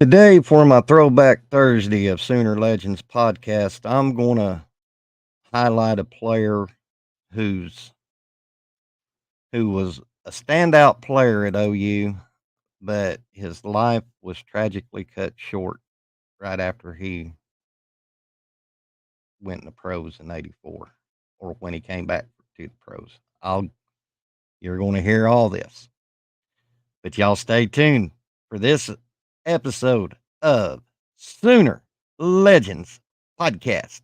Today, for my Throwback Thursday of Sooner Legends podcast, I'm going to highlight a player who's who was a standout player at OU, but his life was tragically cut short right after he went in the pros in '84, or when he came back to the pros. You're going to hear all this, but y'all stay tuned for this episode of Sooner Legends podcast.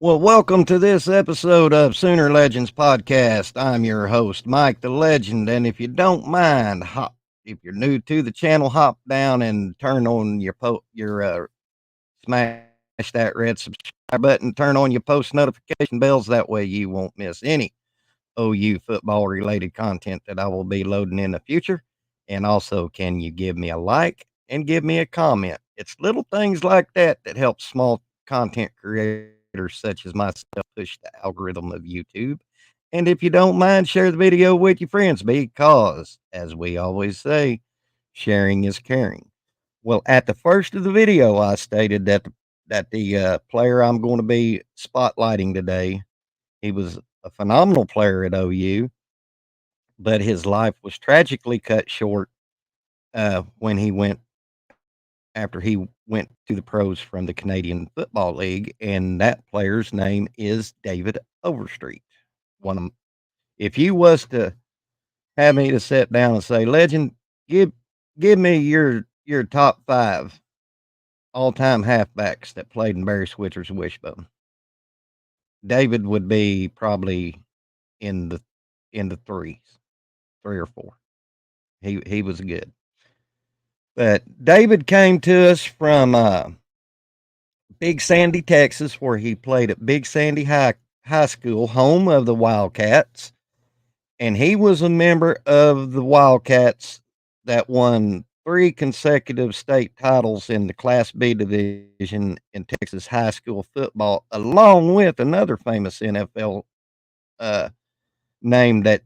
Well, welcome to this episode of Sooner Legends Podcast. I'm your host, Mike the Legend, and if you don't mind, if you're new to the channel, hop down and turn on smash that red subscribe button, turn on your post notification bells. That way, you won't miss any OU football related content that I will be loading in the future. And also, can you give me a like and give me a comment? It's little things like that that help small content creators such as myself push the algorithm of YouTube. And if you don't mind, share the video with your friends because, as we always say, sharing is caring. Well, at the first of the video, I stated that the player I'm going to be spotlighting today, he was a phenomenal player at OU, but his life was tragically cut short when he went after he went to the pros from the Canadian Football League, and that player's name is David Overstreet. One of, if you was to have me to sit down and say, Legend, give give me your top five all time halfbacks that played in Barry Switzer's Wishbone, David would be probably in the threes, three or four. He was good. But David came to us from Big Sandy, Texas, where he played at Big Sandy High School, home of the Wildcats, and he was a member of the Wildcats that won three consecutive state titles in the Class B division in Texas high school football, along with another famous NFL uh, name that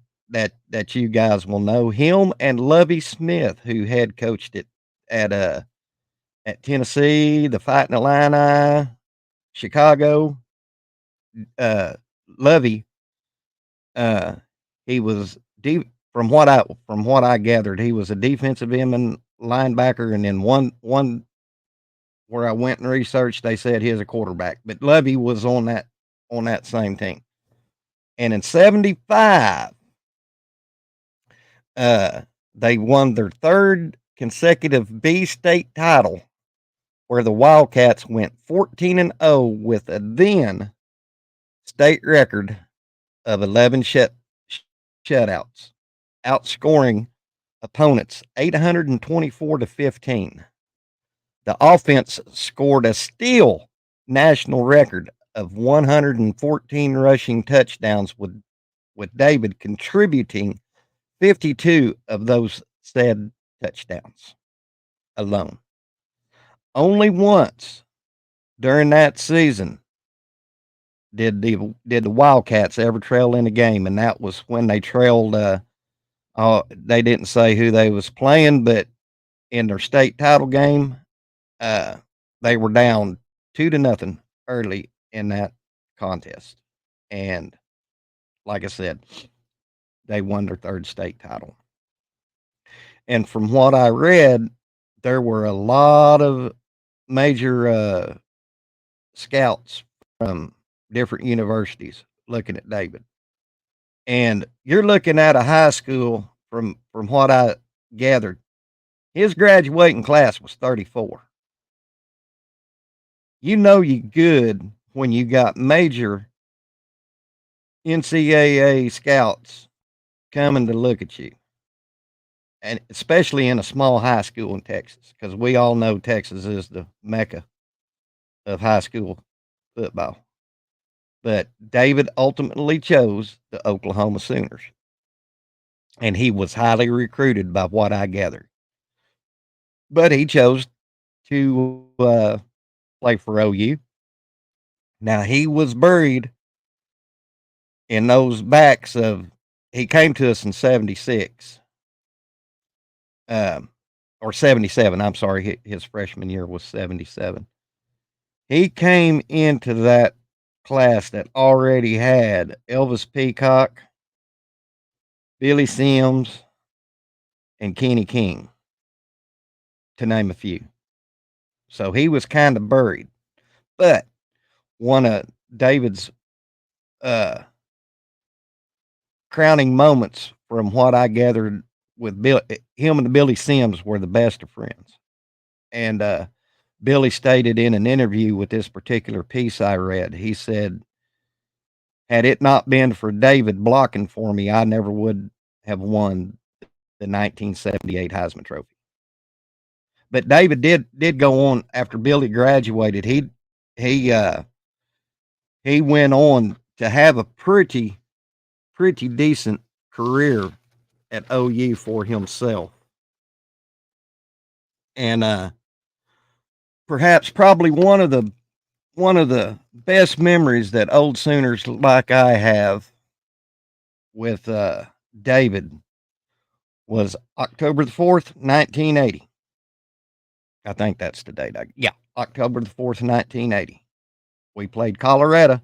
you guys will know, him and Lovey Smith, who had coached it at uh at Tennessee, the Fighting Illini, Chicago. Uh, Lovey, uh, he was deep from what I gathered, he was a defensive end linebacker, and then one where I went and researched, they said he was a quarterback, but Lovey was on that same team. And in '75, uh, they won their third consecutive B state title, where the Wildcats went 14-0 with a then state record of 11 shutouts, outscoring opponents 824-15. The offense scored a steal national record of 114 rushing touchdowns, with David contributing 52 of those said touchdowns alone. Only once during that season did the Wildcats ever trail in a game, and that was when they trailed. They didn't say who they was playing, but in their state title game, uh, they were down 2-0 early in that contest, and like I said, they won their third state title. And from what I read, there were a lot of major scouts from different universities looking at David. And you're looking at a high school from what I gathered. His graduating class was 34. You know you good when you got major NCAA scouts coming to look at you, and especially in a small high school in Texas, because we all know Texas is the mecca of high school football. But David ultimately chose the Oklahoma Sooners, and he was highly recruited by what I gathered. But he chose to play for OU. Now, he was buried in those backs of, he came to us in 76, um, or 77. I'm sorry, his freshman year was 77. He came into that class that already had Elvis Peacock, Billy Sims, and Kenny King, to name a few. So he was kind of buried. But one of David's uh, crowning moments, from what I gathered, with Bill, him and Billy Sims were the best of friends. And Billy stated in an interview with this particular piece I read, he said, had it not been for David blocking for me, I never would have won the 1978 Heisman Trophy. But David did go on after Billy graduated. He uh, he went on to have a pretty decent career at OU for himself, and perhaps probably one of the best memories that old Sooners like I have with David was October the 4th, 1980. I think that's the date. Yeah, October the 4th, 1980. We played Colorado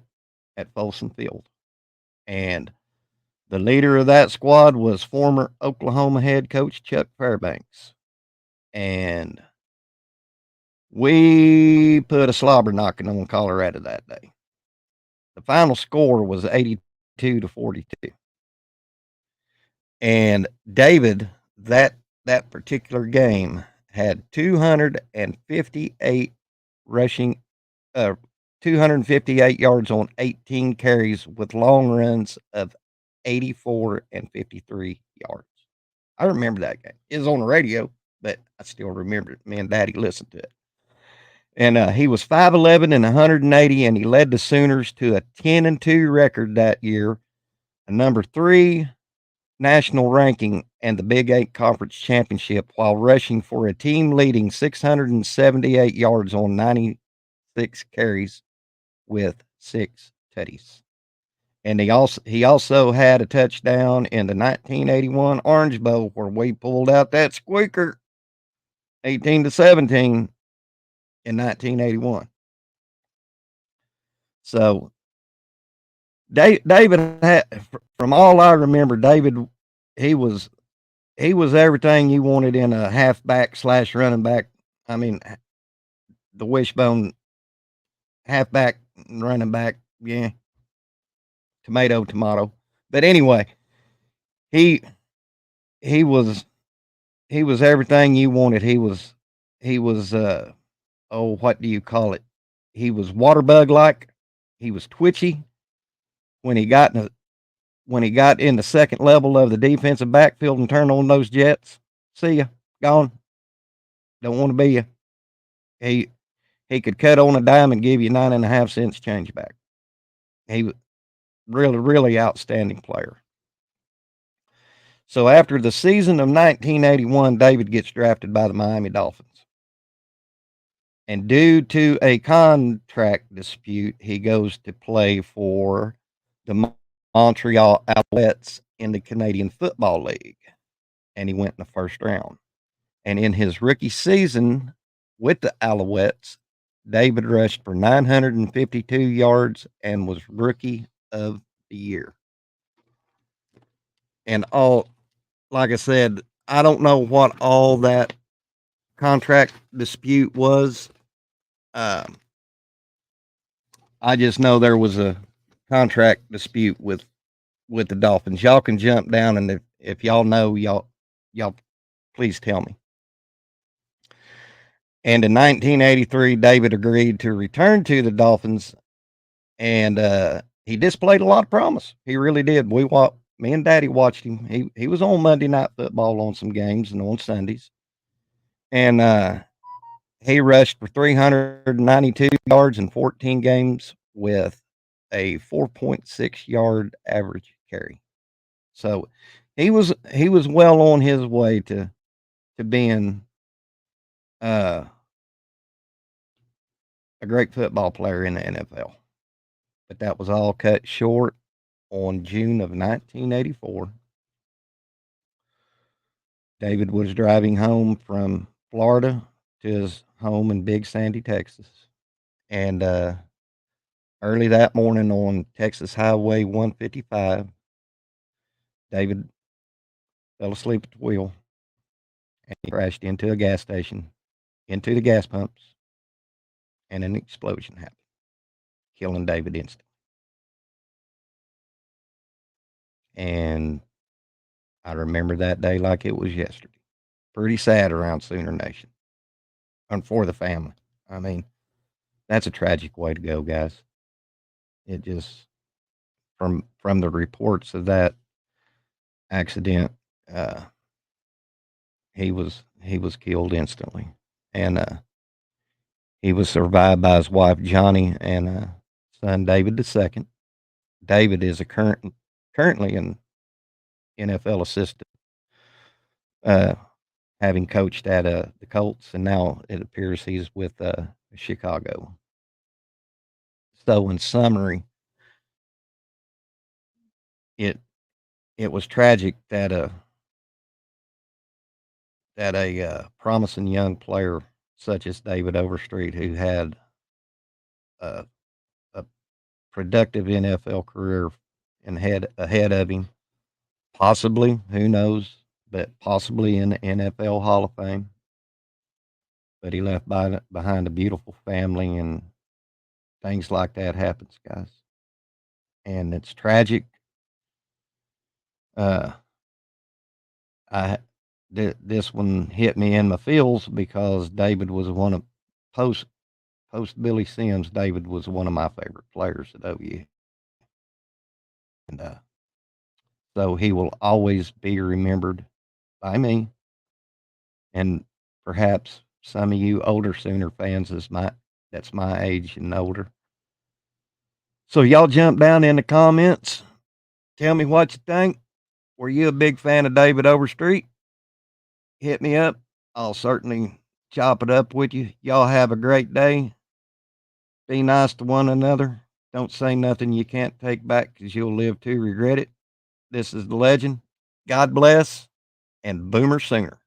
at Folsom Field, and the leader of that squad was former Oklahoma head coach Chuck Fairbanks. And we put a slobber knocking on Colorado that day. The final score was 82-42. And David, that particular game, had 258 rushing, uh, 258 yards on 18 carries with long runs of 84 and 53 yards. I remember that game. It was on the radio, but I still remember it. Me and Daddy listened to it. And he was 5'11 and 180, and he led the Sooners to a 10-2 record that year, a number 3 national ranking, and the Big 8 Conference Championship, while rushing for a team leading 678 yards on 96 carries with 6 tutties. And he also had a touchdown in the 1981 Orange Bowl, where we pulled out that squeaker, 18-17 in 1981. So David had, from all I remember, David, he was he was everything you wanted in a halfback slash running back. I mean, the wishbone halfback, running back, yeah, tomato. But anyway, he he was he was everything you wanted. He was oh, what do you call it? He was water bug like. He was twitchy when he got in the second level of the defensive backfield and turned on those jets. See ya, gone. Don't want to be ya. He he could cut on a dime and give you 9.5 cents change back. He was really outstanding player. So after the season of 1981, David gets drafted by the Miami Dolphins. And due to a contract dispute, he goes to play for the Montreal Alouettes in the Canadian Football League. And he went in the first round. And in his rookie season with the Alouettes, David rushed for 952 yards and was rookie of the year. And like I said, I don't know what all that contract dispute was. Um, I just know there was a contract dispute with the Dolphins. Y'all can jump down, and if y'all know, y'all please tell me. And in 1983, David agreed to return to the Dolphins, and he displayed a lot of promise. He really did. Me and Daddy watched him. He was on Monday Night Football on some games and on Sundays, and he rushed for 392 yards in 14 games with a 4.6 yard average carry. So he was well on his way to being uh, a great football player in the NFL. But that was all cut short on June of 1984. David was driving home from Florida to his home in Big Sandy, Texas. And early that morning on Texas Highway 155, David fell asleep at the wheel and he crashed into a gas station, into the gas pumps, and an explosion happened, killing David instantly. And I remember that day like it was yesterday. Pretty sad around Sooner Nation and for the family. I mean, that's a tragic way to go, guys. It just from the reports of that accident, uh, he was killed instantly, and he was survived by his wife Johnny and son David II. David is a currently an NFL assistant, uh, having coached at the Colts, and now it appears he's with Chicago. So, in summary, it it was tragic that a promising young player such as David Overstreet, who had a, a productive NFL career and had ahead of him, possibly, who knows, but possibly in the NFL Hall of Fame. But he left behind a beautiful family, and things like that happens, guys. And it's tragic. Uh, I this one hit me in my feels because David was one of post post Billy Sims. David was one of my favorite players at OU, and so he will always be remembered by me, and perhaps some of you older Sooner fans that's my age and older. So y'all jump down in the comments. Tell me what you think. Were you a big fan of David Overstreet? Hit me up. I'll certainly chop it up with you. Y'all have a great day. Be nice to one another. Don't say nothing you can't take back because you'll live to regret it. This is the legend. God bless and Boomer Sooner.